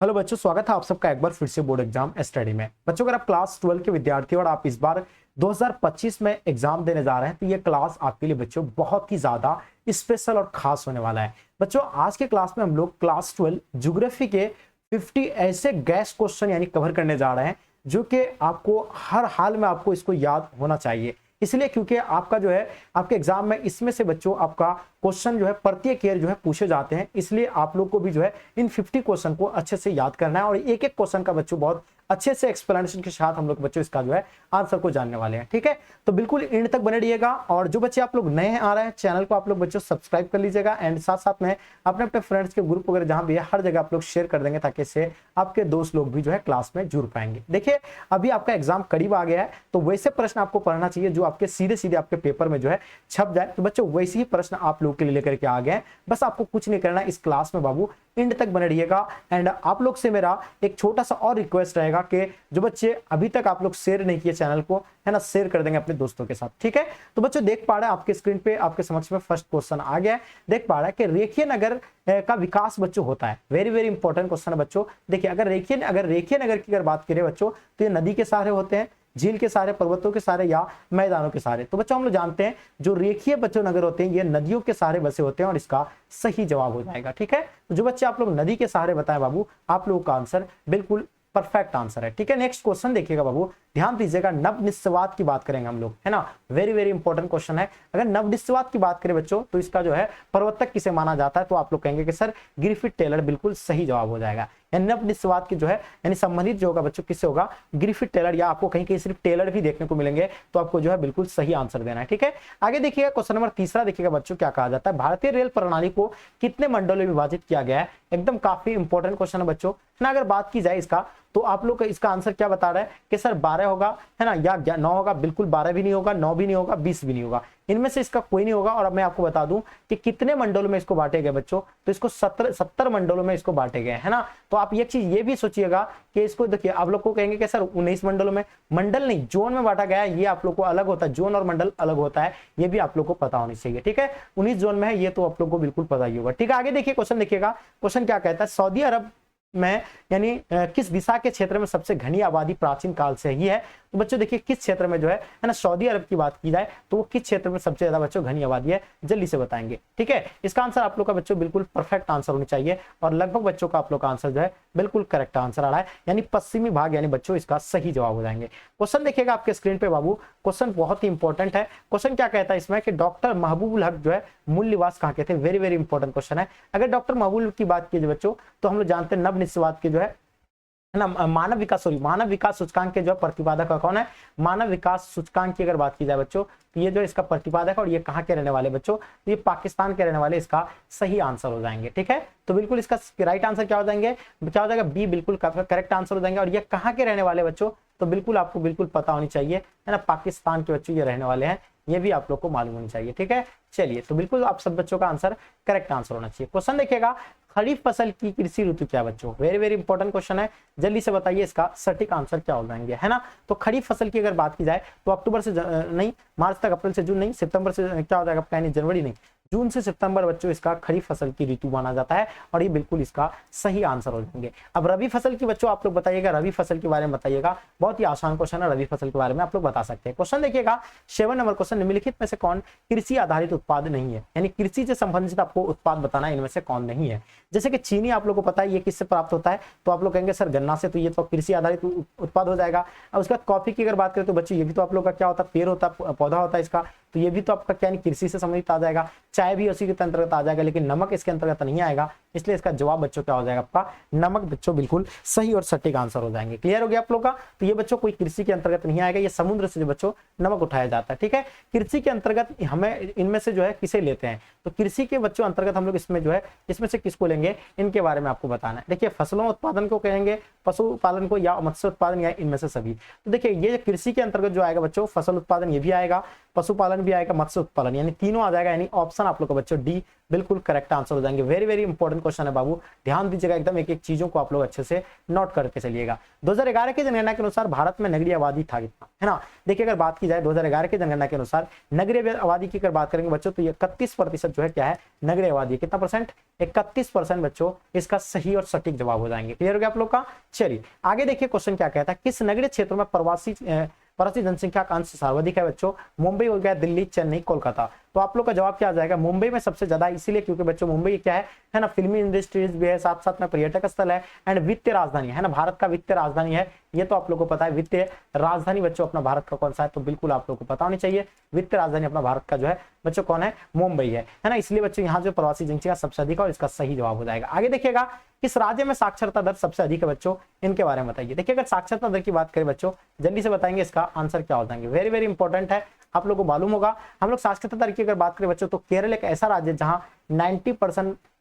Hello बच्चों, स्वागत है आप सबका एक बार फिर से बोर्ड एग्जाम स्टडी में। बच्चों, अगर आप क्लास 12 के विद्यार्थी और आप इस बार 2025 में एग्जाम देने जा रहे हैं तो ये क्लास आपके लिए बच्चों बहुत ही ज्यादा स्पेशल और खास होने वाला है। बच्चों, आज के क्लास में हम लोग क्लास 12 ज्योग्राफी के 50 ऐसे गैस क्वेश्चन यानी कवर करने जा रहे हैं जो कि आपको हर हाल में आपको इसको याद होना चाहिए। इसलिए क्योंकि आपका जो है आपके एग्जाम में इसमें से बच्चों आपका क्वेश्चन जो है प्रत्येक ईयर जो है पूछे जाते हैं। इसलिए आप लोग को भी जो है इन 50 क्वेश्चन को अच्छे से याद करना है और एक एक क्वेश्चन का बच्चों बहुत अच्छे से एक्सप्लेनेशन के साथ हम लोग बच्चों इसका जो है आंसर को जानने वाले हैं। ठीक है, तो बिल्कुल एंड तक बने रहिएगा। और जो बच्चे आप लोग नए आ रहे हैं चैनल को आप लोग बच्चों सब्सक्राइब कर लीजिएगा एंड साथ साथ में अपने अपने फ्रेंड्स के ग्रुप वगैरह जहां भी है हर जगह आप लोग शेयर कर देंगे ताकि इससे आपके दोस्त लोग भी जो है क्लास में जुड़ पाएंगे। देखिए, अभी आपका एग्जाम करीब आ गया है तो वैसे प्रश्न आपको पढ़ना चाहिए जो आपके सीधे सीधे आपके पेपर में जो है छप जाए। तो बच्चों, वैसे ही प्रश्न आप लोग के लिए लेकर के आ गए। बस आपको कुछ नहीं करना, इस क्लास में बाबू एंड तक बने रहिएगा। एंड आप लोग से मेरा एक छोटा सा और रिक्वेस्ट रहेगा कि जो बच्चे अभी तक आप लोग शेयर नहीं किए चैनल को, है ना, शेयर कर देंगे अपने दोस्तों के साथ। ठीक है, तो बच्चों देख पा रहे हैं आपके स्क्रीन पे आपके समक्ष में फर्स्ट क्वेश्चन आ गया है। देख पा रहे हैं कि रेखीय नगर का विकास बच्चों होता है। वेरी वेरी इंपॉर्टेंट क्वेश्चन है बच्चों। देखिए, अगर रेखीय नगर की अगर बात करें बच्चों तो ये नदी के सहारे होते हैं, झील के सहारे, पर्वतों के सहारे या मैदानों के सहारे। तो बच्चों हम लोग जानते हैं जो रेखीय बच्चों नगर होते हैं ये नदियों के सहारे बसे होते हैं और इसका सही जवाब हो जाएगा। ठीक है, तो जो बच्चे आप लोग नदी के सहारे बताएं बाबू, आप लोगों का आंसर बिल्कुल परफेक्ट आंसर है। ठीक है, नेक्स्ट क्वेश्चन देखिएगा बाबू, ध्यान दीजिएगा। नवनिस्वाद की बात करेंगे हम लोग, है ना, वेरी वेरी इंपॉर्टेंट क्वेश्चन है। अगर नवनिस्वाद की बात करें बच्चों तो इसका जो है प्रवर्तक किसे माना जाता है, तो आप लोग कहेंगे कि सर ग्रिफिथ टेलर, बिल्कुल सही जवाब हो जाएगा। नवनिस्वाद की जो है यानी संबंधित जो होगा बच्चों किससे होगा, ग्रिफिथ टेलर, या आपको कहीं कहीं सिर्फ टेलर भी देखने को मिलेंगे तो आपको जो है बिल्कुल सही आंसर देना है। ठीक है, आगे देखिएगा क्वेश्चन नंबर तीसरा देखिएगा बच्चों, क्या कहा जाता है, भारतीय रेल प्रणाली को कितने मंडलों में विभाजित किया गया है। एकदम काफी इंपॉर्टेंट क्वेश्चन है बच्चों ना। अगर बात की जाए इसका तो आप लोग इसका आंसर क्या बता रहे हैं कि सर 12 होगा, है ना, या 9 होगा। बिल्कुल 12 भी नहीं होगा, 9 भी नहीं होगा, 20 भी नहीं होगा, इनमें से इसका कोई नहीं होगा। और अब मैं आपको बता दूं कि कितने मंडलों में इसको बांटे गए बच्चों, तो इसको 70 मंडलों में इसको बांटे गए, है ना। तो आप एक चीज ये भी सोचिएगा कि इसको देखिए, आप लोग को कहेंगे कि सर 19 मंडलों में, मंडल नहीं जोन में बांटा गया है, ये आप लोग को अलग होता है, जोन और मंडल अलग होता है, ये भी आप लोग को पता होनी चाहिए। ठीक है, 19 जोन में है ये तो आप लोग को बिल्कुल पता ही होगा। ठीक है, आगे देखिए क्वेश्चन देखिएगा, क्वेश्चन क्या कहता है, सऊदी अरब में यानी किस दिशा के क्षेत्र में सबसे घनी आबादी प्राचीन काल से ही है। तो बच्चों देखिए किस क्षेत्र में जो है ना, सऊदी अरब की बात की जाए तो वो किस क्षेत्र में सबसे ज्यादा बच्चों घनी आबादी है, जल्दी से बताएंगे। ठीक है, इसका आंसर आप लोग का बच्चों बिल्कुल परफेक्ट आंसर होनी चाहिए और लगभग बच्चों का आप लोग का आंसर जो है बिल्कुल करेक्ट आंसर आ रहा है, यानी पश्चिमी भाग, यानी बच्चों इसका सही जवाब हो जाएंगे। क्वेश्चन देखिएगा आपके स्क्रीन पे बाबू, क्वेश्चन बहुत ही इंपॉर्टेंट है। क्वेश्चन क्या कहता है इसमें कि डॉक्टर महबूबुल हक जो है मूल निवास कहाँ के थे। वेरी वेरी इंपॉर्टेंट क्वेश्चन है। अगर डॉक्टर महबूबुल की बात की जाए बच्चों तो हम लोग जानते हैं नवनिस्वाद के जो है ना, मानव विकास सूचकांक के जो प्रतिपादक कौन है, मानव विकास सूचकांक की अगर बात की जाए बच्चों तो ये जो इसका प्रतिपादक और ये कहाँ के रहने वाले बच्चों, तो ये पाकिस्तान के रहने वाले इसका सही आंसर हो जाएंगे। ठीक है, तो बिल्कुल इसका राइट आंसर क्या हो जाएंगे, क्या हो जाएगा, बी बिल्कुल करेक्ट आंसर हो जाएंगे। और ये कहाँ के रहने वाले बच्चों, तो बिल्कुल आपको बिल्कुल पता होनी चाहिए, है ना, पाकिस्तान के बच्चों ये रहने वाले हैं, ये भी आप लोग को मालूम होनी चाहिए। ठीक है, चलिए, तो बिल्कुल आप सब बच्चों का आंसर करेक्ट आंसर होना चाहिए। क्वेश्चन देखिएगा, खरीफ फसल की कृषि ऋतु क्या है बच्चों, वेरी वेरी इंपॉर्टेंट क्वेश्चन है, जल्दी से बताइए इसका सटीक आंसर क्या हो जाएंगे, है ना। तो खरीफ फसल की अगर बात की जाए तो अक्टूबर से नहीं, मार्च तक, अप्रैल से जून नहीं, सितंबर से क्या हो जाएगा, यानी जनवरी नहीं, जून से सितंबर बच्चों इसका खरीफ फसल की ऋतु माना जाता है और ये बिल्कुल इसका सही आंसर हो जाएंगे। अब रबी फसल की बच्चों आप लोग बताइएगा, रबी फसल के बारे में बताइएगा, बहुत ही आसान क्वेश्चन है, रबी फसल के बारे में आप लोग बता सकते हैं। क्वेश्चन देखिएगा 7 नंबर क्वेश्चन, निम्नलिखित में से कौन कृषि आधारित उत्पाद नहीं है, यानी कृषि से संबंधित आपको उत्पाद बताना है, इनमें से कौन नहीं है। जैसे कि चीनी आप लोग को पता है ये किससे प्राप्त होता है, तो आप लोग कहेंगे सर गन्ना से, तो ये तो कृषि आधारित उत्पाद हो जाएगा। अब उसके बाद कॉफी की अगर बात करें तो बच्चों ये भी तो आप लोग का क्या होता है, पेड़ होता है, पौधा होता है इसका, तो ये भी तो आपका क्या कृषि से संबंधित आ जाएगा। चाय भी उसी के अंतर्गत आ जाएगा, लेकिन नमक इसके अंतर्गत नहीं आएगा, इसलिए इसका जवाब बच्चों क्या हो जाएगा आपका नमक। बच्चों बिल्कुल सही और सटीक आंसर हो जाएंगे। क्लियर हो गया आप लोग का, तो ये बच्चों कोई कृषि के अंतर्गत नहीं आएगा, ये समुद्र से जो बच्चों नमक उठाया जाता है। ठीक है, कृषि के अंतर्गत हमें इनमें से जो है किसे लेते हैं, तो कृषि के बच्चों अंतर्गत हम लोग इसमें जो है इसमें से किसको लेंगे, इनके बारे में आपको बताना है। देखिए, फसलों उत्पादन को कहेंगे, पशुपालन को, या मत्स्य उत्पादन, या इनमें से सभी। तो देखिए ये कृषि के अंतर्गत जो आएगा बच्चों, फसल उत्पादन ये भी आएगा, पशुपालन भी आएगा, मत्स्य उत्पादन, यानी तीनों आ जाएगा, यानी ऑप्शन आप लोग का बच्चों डी बिल्कुल करेक्ट आंसर हो जाएंगे। वेरी वेरी इंपॉर्टेंट क्वेश्चन है बाबू, ध्यान दीजिएगा एकदम, एक एक चीजों को आप लोग अच्छे से नोट करके चलिएगा। 2011 की जनगणना के अनुसार भारत में नगरीय आबादी था कितना, है ना। देखिए अगर बात की जाए 2011 की जनगणना के अनुसार नगरीय आबादी की अगर बात करेंगे बच्चों, तो ये 31% जो है क्या है, नगरीय आबादी। कितना परसेंट, 31% बच्चों इसका सही और सटीक जवाब हो जाएंगे। क्लियर हो गया आप लोग का। चलिए आगे देखिए क्वेश्चन क्या कहता है, किस नगरीय क्षेत्र में प्रवासी जनसंख्या का अंश सर्वाधिक है बच्चों। मुंबई हो गया, दिल्ली, चेन्नई, कोलकाता। तो आप लोग का जवाब क्या आ जाएगा, मुंबई में सबसे ज्यादा, इसीलिए क्योंकि बच्चों मुंबई क्या है ना, फिल्मी इंडस्ट्रीज भी है, साथ साथ में पर्यटक स्थल है एंड वित्तीय राजधानी है ना, भारत का वित्तीय राजधानी है। ये तो आप लोग को पता है, वित्तीय राजधानी बच्चों अपना भारत का कौन सा है, तो बिल्कुल आप लोग को पता होनी चाहिए, वित्तीय राजधानी अपना भारत का जो है बच्चों कौन है, मुंबई है ना। इसलिए बच्चों यहाँ जो प्रवासी जनसंख्या सबसे अधिक है और इसका सही जवाब हो जाएगा। आगे देखिएगा, किस राज्य में साक्षरता दर सबसे अधिक है बच्चों, इनके बारे में बताइए। देखिए अगर साक्षरता दर की बात करें बच्चों, जल्दी से बताएंगे इसका आंसर क्या हो जाएंगे। वेरी वेरी इंपॉर्टेंट है, आप लोगों को मालूम होगा। हम लोग साक्षरता दर की अगर बात करें बच्चों, तो केरल एक ऐसा राज्य है जहां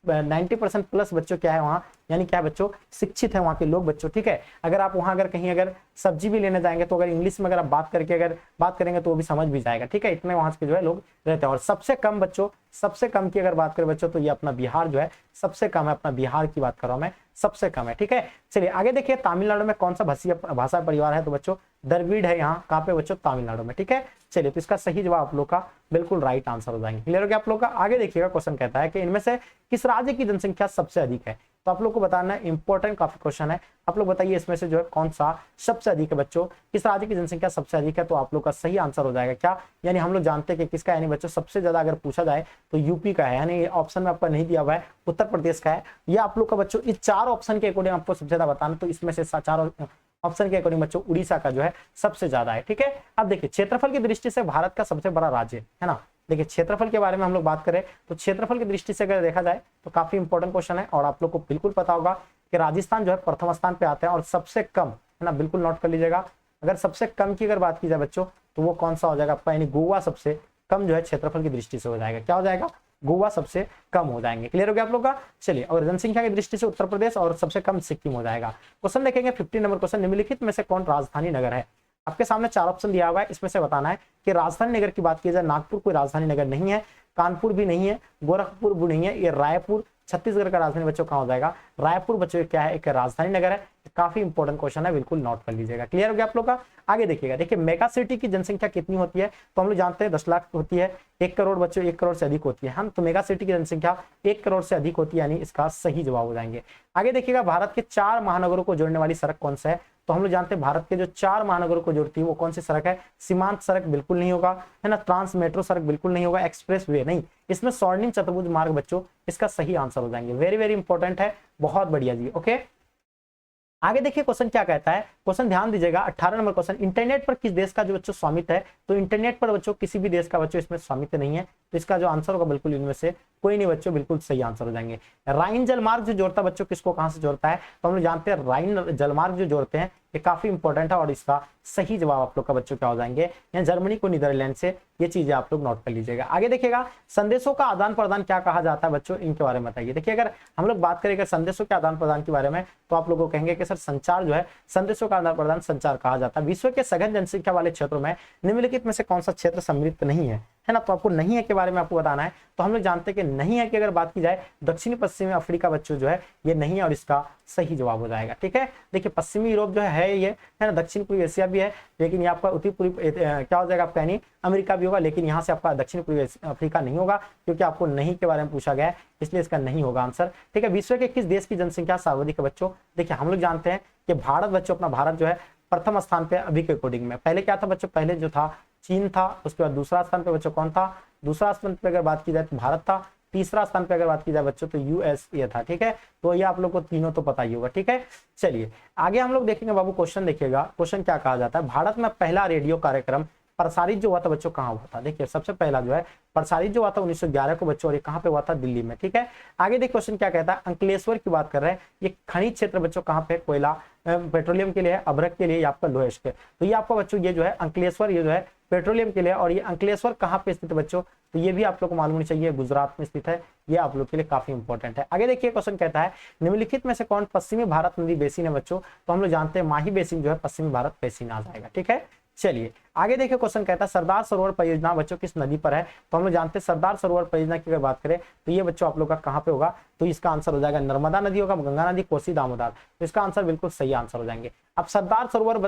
90% प्लस बच्चों क्या है वहां, यानी क्या है बच्चों, शिक्षित है वहां के लोग बच्चों। ठीक है, अगर आप वहां अगर कहीं अगर सब्जी भी लेने जाएंगे तो अगर इंग्लिश में अगर आप बात करके अगर बात करेंगे तो वो भी समझ भी जाएगा। ठीक है, इतने वहां के जो है लोग रहते हैं। और सबसे कम बच्चों, सबसे कम की अगर बात करें बच्चों, तो ये अपना बिहार जो है सबसे कम है, अपना बिहार की बात कर रहा हूं मैं, सबसे कम है। ठीक है, चलिए आगे देखिए, तमिलनाडु में कौन सा भाषा परिवार है, तो बच्चों द्रविड़ है यहाँ, कहाँ पे बच्चों, तमिलनाडु में। ठीक है, चलिए तो इसका सही जवाब आप लोग का बिल्कुल राइट आंसर हो जाएंगे। क्लियर हो गया आप लोग का। आगे देखिएगा, क्वेश्चन कहता है कि इनमें से किस राज्य की जनसंख्या सबसे अधिक है। तो आप लोग को बताना है, इंपॉर्टेंट काफी क्वेश्चन है। आप लोग बताइए इसमें से जो है कौन सा सबसे अधिक है बच्चों, किस राज्य की जनसंख्या सबसे अधिक है। तो आप लोग का सही आंसर हो जाएगा क्या, यानी हम लोग जानते हैं कि किसका, यानी बच्चों सबसे ज्यादा अगर पूछा जाए तो यूपी का है, यानी ऑप्शन में आपका नहीं दिया हुआ है, उत्तर प्रदेश का है। ये आप लोग का बच्चों इस 4 ऑप्शन के अकॉर्डिंग आपको सबसे ज्यादा बताना, तो इसमें से 4 ऑप्शन के अकॉर्डिंग बच्चों उड़ीसा का जो है सबसे ज्यादा है। ठीक है, अब देखिए क्षेत्रफल की दृष्टि से भारत का सबसे बड़ा राज्य है ना। देखिए क्षेत्रफल के बारे में हम लोग बात करें तो क्षेत्रफल की दृष्टि से अगर देखा जाए तो काफी इंपॉर्टेंट क्वेश्चन है, और आप लोग को बिल्कुल पता होगा कि राजस्थान जो है प्रथम स्थान पे आता है, और सबसे कम है ना, बिल्कुल नोट कर लीजिएगा। अगर सबसे कम की अगर बात की जाए बच्चों, तो वो कौन सा हो जाएगा आपका, यानी गोवा सबसे कम जो है क्षेत्रफल की दृष्टि से हो जाएगा। क्या हो जाएगा, गोवा सबसे कम हो जाएंगे। क्लियर हो गया आप लोग का। चलिए, और जनसंख्या की दृष्टि से उत्तर प्रदेश, और सबसे कम सिक्किम हो जाएगा। क्वेश्चन देखेंगे 15 नंबर क्वेश्चन, निम्नलिखित में से कौन राजधानी नगर है। आपके सामने 4 ऑप्शन दिया हुआ है, इसमें से बताना है कि राजधानी नगर की बात की जाए, नागपुर कोई राजधानी नगर नहीं है, कानपुर भी नहीं है, गोरखपुर भी नहीं है, ये रायपुर, छत्तीसगढ़ का राजधानी बच्चों कहाँ हो जाएगा, रायपुर बच्चों क्या है, एक राजधानी नगर है। काफी इंपॉर्टेंट क्वेश्चन है, बिल्कुल नोट कर लीजिएगा। क्लियर हो गया आप लोग का। आगे देखिएगा, देखिए मेगा सिटी की जनसंख्या कितनी होती है, तो हम लोग जानते हैं 10 लाख होती है, 1 करोड़ बच्चों 1 करोड़ से अधिक होती है हम, तो मेगा सिटी की जनसंख्या 1 करोड़ से अधिक होती है, यानी इसका सही जवाब हो जाएंगे। आगे देखिएगा, भारत के 4 महानगरों को जोड़ने वाली सड़क कौन सा है, तो हम लोग जानते हैं भारत के जो 4 महानगरों को जोड़ती है वो कौन सी सड़क है, सीमांत सड़क बिल्कुल नहीं होगा, है ना, ट्रांस मेट्रो सड़क बिल्कुल नहीं होगा, एक्सप्रेस वे नहीं, इसमें स्वर्णिम चतुर्भुज मार्ग बच्चों इसका सही आंसर हो जाएंगे। वेरी वेरी इंपॉर्टेंट है, बहुत बढ़िया जी। ओके, आगे देखिए क्वेश्चन क्या कहता है, क्वेश्चन ध्यान दीजिएगा, 18 नंबर क्वेश्चन, इंटरनेट पर किस देश का जो बच्चों स्वामित्व है, तो इंटरनेट पर बच्चों किसी भी देश का बच्चों इसमें स्वामित्व नहीं है, तो इसका जो आंसर होगा बिल्कुल इनमें से कोई नहीं बच्चों, बिल्कुल सही आंसर हो जाएंगे। राइन जलमार्ग जो जोड़ता बच्चों किसको कहां से जोड़ता है, तो हम लोग जानते हैं राइन जलमार्ग जो जोड़ते हैं ये काफी इंपॉर्टेंट है, और इसका सही जवाब आप लोग का बच्चों क्या हो जाएंगे, या जर्मनी को नीदरलैंड से, ये चीजें आप लोग नोट कर लीजिएगा। आगे देखिएगा, संदेशों का आदान प्रदान क्या कहा जाता है बच्चों, इनके बारे में बताइए। देखिए अगर हम लोग बात करेंगे संदेशों के आदान प्रदान के बारे में, तो आप लोगों को कहेंगे कि सर संचार जो है, संदेशों का आदान प्रदान संचार कहा जाता है। विश्व के सघन जनसंख्या वाले क्षेत्रों में निम्नलिखित में से कौन सा क्षेत्र सम्मिलित नहीं है ना, तो आपको नहीं है के बारे में आपको बताना है। तो हम लोग जानते हैं कि नहीं है की अगर बात की जाए, दक्षिणी पश्चिमी अफ्रीका बच्चों जो है ये नहीं है, और इसका सही जवाब हो जाएगा। ठीक है, देखिए पश्चिमी यूरोप जो है ये है ना, दक्षिण पूर्वी एशिया भी है, लेकिन ये आपका उत्तरी पूर्वी क्या हो जाएगा आपका, यानी अमेरिका भी होगा, लेकिन यहाँ से आपका दक्षिण पूर्वी अफ्रीका नहीं होगा, क्योंकि आपको नहीं के बारे में पूछा गया है, इसलिए इसका नहीं होगा आंसर। ठीक है, विश्व के किस देश की जनसंख्या सर्वाधिक है बच्चों, देखिए हम लोग जानते हैं कि भारत बच्चों, अपना भारत जो है प्रथम स्थान पे अभी के अकॉर्डिंग में, पहले क्या था बच्चों, पहले जो था चीन था, उसके बाद दूसरा स्थान पे बच्चों कौन था, दूसरा स्थान पे अगर बात की जाए तो भारत था, तीसरा स्थान पे अगर बात की जाए बच्चों तो यूएसए था। ठीक है, तो ये आप लोग को तीनों तो पता ही होगा। ठीक है, चलिए आगे हम लोग देखेंगे बाबू, क्वेश्चन देखिएगा, क्वेश्चन क्या कहा जाता है, भारत में पहला रेडियो कार्यक्रम प्रसारित जो हुआ था बच्चों कहाँ हुआ था, देखिए सबसे पहला जो है प्रसारित जो हुआ था 1911 को बच्चों, और ये कहाँ पे हुआ था, दिल्ली में। ठीक है, आगे देखिए क्वेश्चन क्या कहता है, अंकलेश्वर की बात कर रहे हैं, ये खनिज क्षेत्र बच्चों कहाँ पे, कोयला पेट्रोलियम के लिए, अभ्रक के लिए, आपका लोहेश के, तो ये आपका बच्चों ये जो है अंकलेश्वर, ये जो है पेट्रोलियम के लिए, और ये अंकलेश्वर कहाँ पे स्थित है बच्चों, तो ये भी आप लोग को मालूम होनी चाहिए, गुजरात में स्थित है, ये आप लोग के लिए काफी इंपॉर्टेंट है। आगे देखिए क्वेश्चन कहता है, निम्नलिखित में से कौन पश्चिमी भारत नदी बेसिन है बच्चों, तो हम लोग जानते हैं माही बेसिन जो है पश्चिमी भारत बेसिन आ जाएगा। ठीक है, चलिए आगे देखिए क्वेश्चन कहता है सरदार सरोवर परियोजना बच्चों किस नदी पर है। तो हम लोग जानते हैं सरदार सरोवर परियोजना की अगर बात करें तो ये बच्चों आप लोग का कहाँ पे होगा, तो इसका आंसर हो जाएगा नर्मदा नदी होगा, गंगा नदी, कोसी, दामोदर। तो इसका आंसर बिल्कुल सही आंसर हो जाएंगे। अब सरदार सरोवर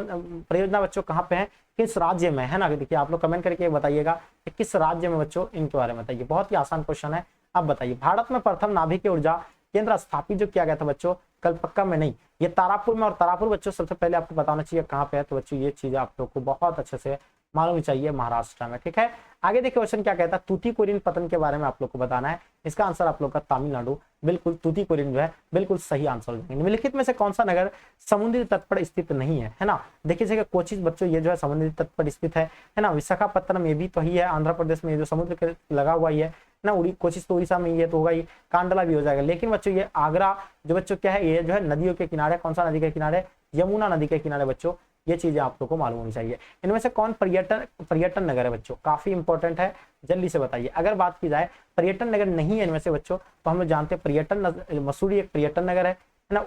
परियोजना बच्चों कहाँ पे है, किस राज्य में है ना, देखिए आप लोग कमेंट करके बताइएगा कि किस राज्य में बच्चों, इनके बारे में बताइए। बहुत ही आसान क्वेश्चन है। अब बताइए भारत में प्रथम नाभिकीय ऊर्जा केंद्र स्थापित जो किया गया था बच्चों, कलपक्का में नहीं, ये तारापुर में। और तारापुर बच्चों सबसे पहले आपको बताना चाहिए कहाँ पे है। तो बच्चों ये चीज आप लोग को बहुत अच्छे से मालूम चाहिए, महाराष्ट्र में। ठीक है, आगे देखिए क्वेश्चन क्या कहता है, तूतीकोरिन पतन के बारे में आप लोग को बताना है। इसका आंसर आप लोग का तमिलनाडु, बिल्कुल तूतीकोरिन जो है बिल्कुल सही आंसर हो जाएंगे। निम्नलिखित में से कौन सा नगर समुद्री तट पर स्थित नहीं है ना। देखिए कोचिन बच्चों ये जो है समुद्री तट पर स्थित है ना। विशाखापत्तनम ये भी तो ही है, आंध्र प्रदेश में जो समुद्र के लगा हुआ ही है ना। कोचिन तो उड़ीसा में ये तो होगा ही, कांडला भी हो जाएगा। लेकिन बच्चों ये आगरा जो बच्चों क्या है, ये जो है नदियों के किनारे, कौन सा नदी के किनारे, यमुना नदी के किनारे बच्चों। ये चीजें आप लोग को मालूम होनी चाहिए। इनमें से कौन पर्यटन नगर है बच्चों, काफी इंपॉर्टेंट है, जल्दी से बताइए। अगर बात की जाए पर्यटन नगर नहीं है इनमें से बच्चों, तो हम लोग जानते हैं पर्यटन मसूरी एक पर्यटन नगर है ना।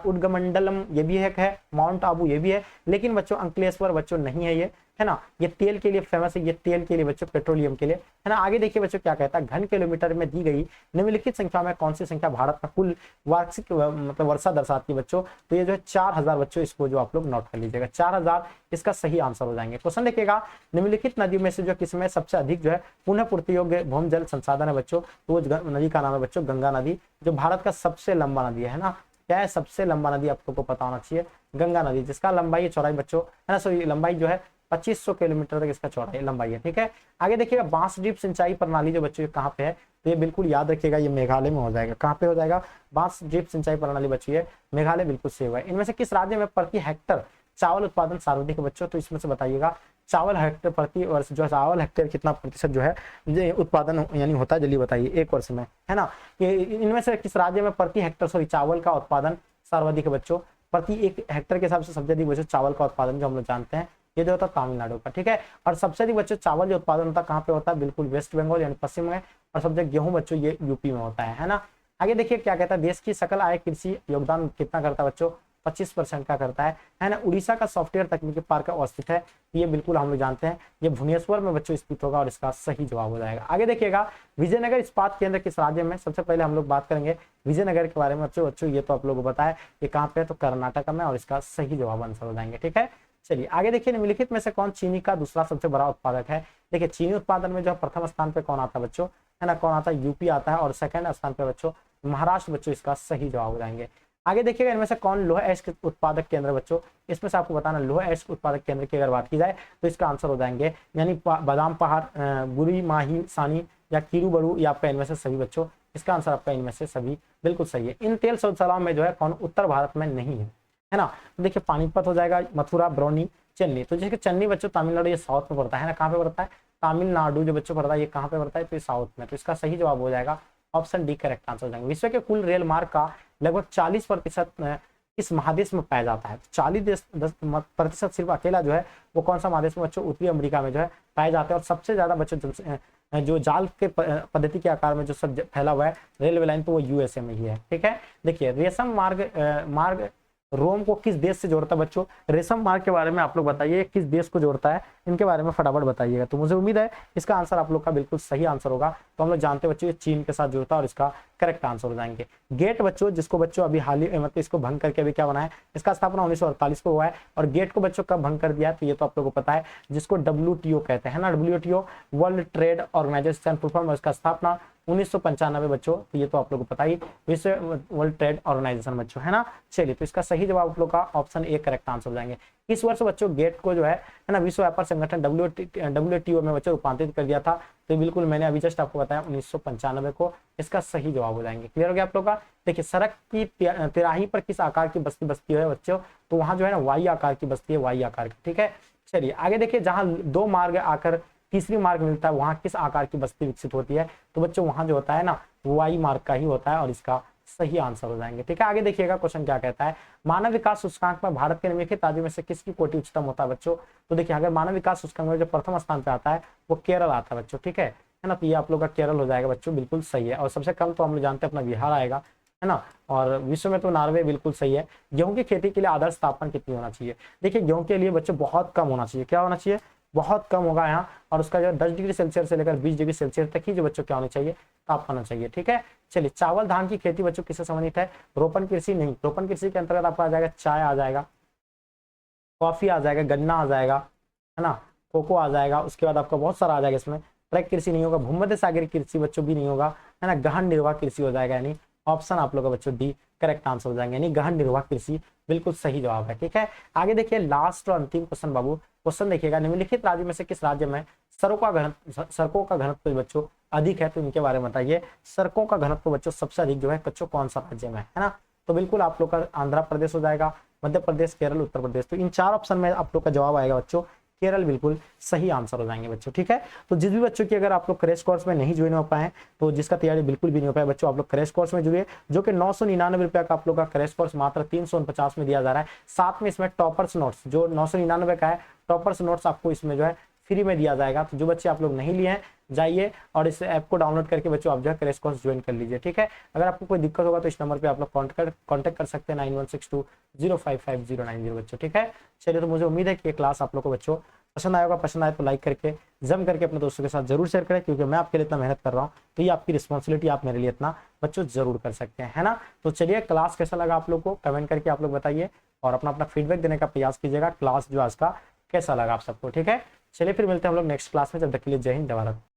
उडगमंडलम ये भी एक है, माउंट आबू ये भी है। लेकिन बच्चों अंकलेश्वर बच्चों नहीं है ये, है ना। ये तेल के लिए फेमस है, ये तेल के लिए बच्चों, पेट्रोलियम के लिए, है ना। आगे देखिए बच्चों क्या कहता है, घन किलोमीटर में दी गई निम्नलिखित संख्या में कौन सी संख्या भारत का कुल वार्षिक मतलब वर्षा दर्शाती है बच्चों। तो ये जो है 4000 बच्चों, इसको जो आप लोग नोट कर लीजिएगा, 4000 इसका सही आंसर हो जाएंगे। क्वेश्चन देखिएगा, निम्नलिखित नदियों में से जो किसमें सबसे अधिक जो है पुनः पूर्ति योग्य भूमि जल संसाधन है बच्चों, तो वो नदी का नाम है बच्चों गंगा नदी, जो भारत का सबसे लंबा नदी है ना। क्या है सबसे लंबा नदी, आप लोग को पता होना चाहिए, गंगा नदी, जिसका लंबाई चौड़ाई बच्चों है ना, सॉरी लंबाई जो है 2500 किलोमीटर तक इसका चौड़ाई लंबाई है। ठीक है, आगे देखिएगा बांस ड्रिप सिंचाई प्रणाली जो बच्चों कहाँ पे है, तो ये बिल्कुल याद रखिएगा, ये मेघालय में हो जाएगा। कहाँ पे हो जाएगा, बांस ड्रिप सिंचाई प्रणाली बच्चों है मेघालय, बिल्कुल सही हुआ है। इनमें से किस राज्य में प्रति हेक्टर चावल उत्पादन सर्वाधिक बच्चों, तो इसमें से बताइएगा चावल हेक्टर प्रति वर्ष जो है, चावल हेक्टेयर कितना प्रतिशत जो है उत्पादन यानी होता है, जल्दी बताइए एक वर्ष में, है ना। ये इनमें से किस राज्य में प्रति हेक्टर सॉरी चावल का उत्पादन सर्वाधिक है बच्चों, प्रति एक हेक्टर के हिसाब से सबसे अधिक बच्चों चावल का उत्पादन जो हम लोग जानते हैं ये जो होता है तमिलनाडु का। ठीक है, और सबसे अधिक बच्चों चावल जो उत्पादन होता है कहाँ पे होता है, बिल्कुल वेस्ट बंगाल यानी पश्चिम में। और सबसे गेहूं बच्चों ये यूपी में होता है ना। आगे देखिए क्या कहता है, देश की सकल आय कृषि योगदान कितना करता है बच्चों, 25% का करता है ना। उड़ीसा का सॉफ्टवेयर तकनीकी पार्क अवस्थित है, ये बिल्कुल हम लोग जानते हैं, ये भुवनेश्वर में बच्चों स्थित होगा, और इसका सही जवाब हो जाएगा। आगे देखिएगा विजयनगर इस्पात केंद्र किस राज्य में, सबसे पहले हम लोग बात करेंगे विजयनगर के बारे में बच्चों ये तो आप लोगों को बताया, ये कहाँ पे है, तो कर्नाटक में, और इसका सही जवाब आंसर हो जाएंगे। ठीक है, चलिए आगे देखिए निम्नलिखित में से कौन चीनी का दूसरा सबसे बड़ा उत्पादक है। देखिए चीनी उत्पादन में जो प्रथम स्थान पे कौन आता है बच्चों, है ना, कौन आता है, यूपी आता है, और सेकंड स्थान पे बच्चों महाराष्ट्र बच्चों, इसका सही जवाब हो जाएंगे। आगे देखिएगा इनमें से कौन लोह अयस्क उत्पादक केंद्र बच्चों, इसमें से आपको बताना लोह अयस्क उत्पादक केंद्र की अगर बात की जाए तो इसका आंसर हो जाएंगे यानी बादाम पहाड़, बुरी माही सानी या कीरूबरू, या आपका इनमें से सभी बच्चों, इसका आंसर आपका इनमें से सभी बिल्कुल सही है। इन तेल शोधशालाओं में जो है कौन उत्तर भारत में नहीं है ना। तो देखिए पानीपत हो जाएगा, मथुरा, बरौनी, चेन्नई। तो जैसे चेन्नई बच्चों तमिलनाडु, ये साउथ में पड़ता है ना, कहाँ पे पड़ता है, तमिलनाडु जो बच्चों पड़ता है ये कहाँ पे पड़ता है, तो साउथ में। तो इसका सही जवाब हो जाएगा ऑप्शन डी करेक्ट आंसर हो जाएगा। विश्व के कुल रेल मार्ग का लगभग 40% इस महादेश में पाया जाता है। 40% सिर्फ अकेला जो है वो कौन सा महादेश में बच्चों, उत्तरी अमेरिका में जो है पाए जाते हैं। और सबसे ज्यादा बच्चों जो जाल के पद्धति के आकार में जो सब फैला हुआ है रेलवे लाइन, तो वो यूएसए में ही है। ठीक है, देखिए रेशम मार्ग रोम को किस देश से जोड़ता है बच्चों, रेशम मार्ग के बारे में आप लोग बताइए किस देश को जोड़ता है, इनके बारे में फटाफट बताइएगा। तो मुझे उम्मीद है इसका आंसर आप लोग का बिल्कुल सही आंसर होगा। तो हम लोग जानते हैं बच्चों ये चीन के साथ जुड़ता है, और इसका करेक्ट आंसर हो जाएंगे। गेट बच्चों जिसको बच्चों अभी हाल ही मतलब इसको भंग करके अभी क्या बना है, इसका स्थापना 1948 को हुआ है। और गेट को बच्चों कब भंग कर दिया, तो ये तो आप लोगों को पता है, जिसको WTO कहते हैं ना, WTO world trade organisation full, इसका स्थापना 1995 बच्चों, तो ये तो आप लोगों को पता ही, विश्व वर्ल्ड ट्रेड ऑर्गेनाइजेशन बच्चों, है ना। चलिए तो इसका सही जवाब आप लोग का ऑप्शन ए करेक्ट आंसर हो जाएंगे। इस वर्ष बच्चों गेट को जो है ना विश्व व्यापार संगठन WTO में बच्चों रूपांतरित कर दिया था। तो बिल्कुल मैंने अभी जस्ट आपको बताया 1995 को, इसका सही जवाब हो जाएंगे। क्लियर हो गया आप लोग का। देखिए सड़क की तिराही पर किस आकार की बस्ती बस्ती है बच्चों, तो वहां जो है ना वाई आकार की बस्ती है, वाई आकार की। ठीक है, चलिए आगे देखिए जहां दो मार्ग आकर तीसरी मार्ग मिलता है वहां किस आकार की बस्ती विकसित होती है, तो बच्चों वहां जो होता है ना वाई मार्ग का ही होता है, और इसका सही आंसर हो जाएंगे। ठीक है, आगे देखिएगा क्वेश्चन क्या कहता है, मानव विकास सूचकांक में भारत के निम्नलिखित राज्यों में से किसकी कोटि उच्चतम होता है बच्चों। तो देखिए अगर मानव विकास सूचकांक में जो प्रथम स्थान पे आता है वो केरल आता है बच्चों। ठीक है ना, तो ये आप लोग का केरल हो जाएगा बच्चों, बिल्कुल सही है। और सबसे कम तो हम लोग जानते हैं अपना बिहार आएगा, है ना। और विश्व में तो नॉर्वे बिल्कुल सही है। गेहूं की खेती के लिए आदर्श तापमान कितनी होना चाहिए? देखिए गेहूं के लिए बच्चों बहुत कम होना चाहिए। क्या होना चाहिए? बहुत कम होगा यहाँ। और उसका जो 10 डिग्री सेल्सियस से लेकर 20 डिग्री सेल्सियस तक ही जो बच्चों क्या होना चाहिए? तापमान होना चाहिए। ठीक है, चलिए चावल धान की खेती बच्चों किससे संबंधित है? रोपण कृषि नहीं, रोपण कृषि के अंतर्गत आपका आ जाएगा चाय आ जाएगा, कॉफी आ जाएगा, गन्ना आ जाएगा, है ना, कोको आ जाएगा, उसके बाद आपका बहुत सारा आ जाएगा इसमें। ट्रैक कृषि नहीं होगा, भूमध्य सागरीय कृषि बच्चों भी नहीं होगा, है ना। गहन निर्वाह कृषि हो जाएगा, यानी ऑप्शन आप लोग का बच्चों डी करेक्ट आंसर हो जाएंगे, यानी गहन निर्वाह कृषि बिल्कुल सही जवाब है। ठीक है, आगे देखिए लास्ट और अंतिम क्वेश्चन बाबू। क्वेश्चन देखिएगा, निम्नलिखित राज्य में से किस राज्य में सड़कों का घनत्व बच्चों अधिक है? तो इनके बारे में बताइए। सड़कों का घनत्व बच्चों सबसे अधिक जो है बच्चों कौन सा राज्य में है ना? तो बिल्कुल आप लोग का आंध्र प्रदेश हो जाएगा, मध्य प्रदेश, केरल, उत्तर प्रदेश। तो इन 4 ऑप्शन में आप लोग का जवाब आएगा बच्चों केरल, बिल्कुल सही आंसर हो जाएंगे बच्चों। ठीक है, तो जिस भी बच्चों की अगर आप लोग क्रैश कोर्स में नहीं ज्वाइन हो पाए, तो जिसका तैयारी बिल्कुल भी नहीं हो पाया बच्चों, आप लोग क्रैश कोर्स में जुड़िए, जो कि 999 रुपए का आप लोग का क्रैश कोर्स मात्र 349 में दिया जा रहा है। साथ में इसमें टॉपर्स नोट्स जो 999 का है, टॉपर्स नोट्स आपको इसमें जो है फ्री में दिया जाएगा। तो जो बच्चे आप लोग नहीं लिए हैं, जाइए और इस ऐप को डाउनलोड करके बच्चों आप जो है क्रैश कोर्स ज्वाइन कर लीजिए। ठीक है, अगर आपको कोई दिक्कत होगा तो इस नंबर पे आप लोग कॉन्टेक्ट कर सकते हैं 9162055090 बच्चों। ठीक है, चलिए, तो मुझे उम्मीद है कि ये क्लास आप लोग को बच्चों पसंद आएगा। पसंद आए तो लाइक करके जम करके अपने दोस्तों के साथ जरूर शेयर करें, क्योंकि मैं आपके लिए इतना मेहनत कर रहा हूँ, तो ये आपकी रिस्पॉन्सिबिलिटी, आप मेरे लिए इतना बच्चों जरूर कर सकते हैं, है ना। तो चलिए, क्लास कैसा लगा आप लोग को कमेंट करके आप लोग बताइए, और अपना अपना फीडबैक देने का प्रयास कीजिएगा। क्लास जो आज का कैसा लगा आप सबको? ठीक है, चलिए फिर मिलते हैं हम लोग नेक्स्ट क्लास में। जब तक के लिए जय हिंद, जय भारत।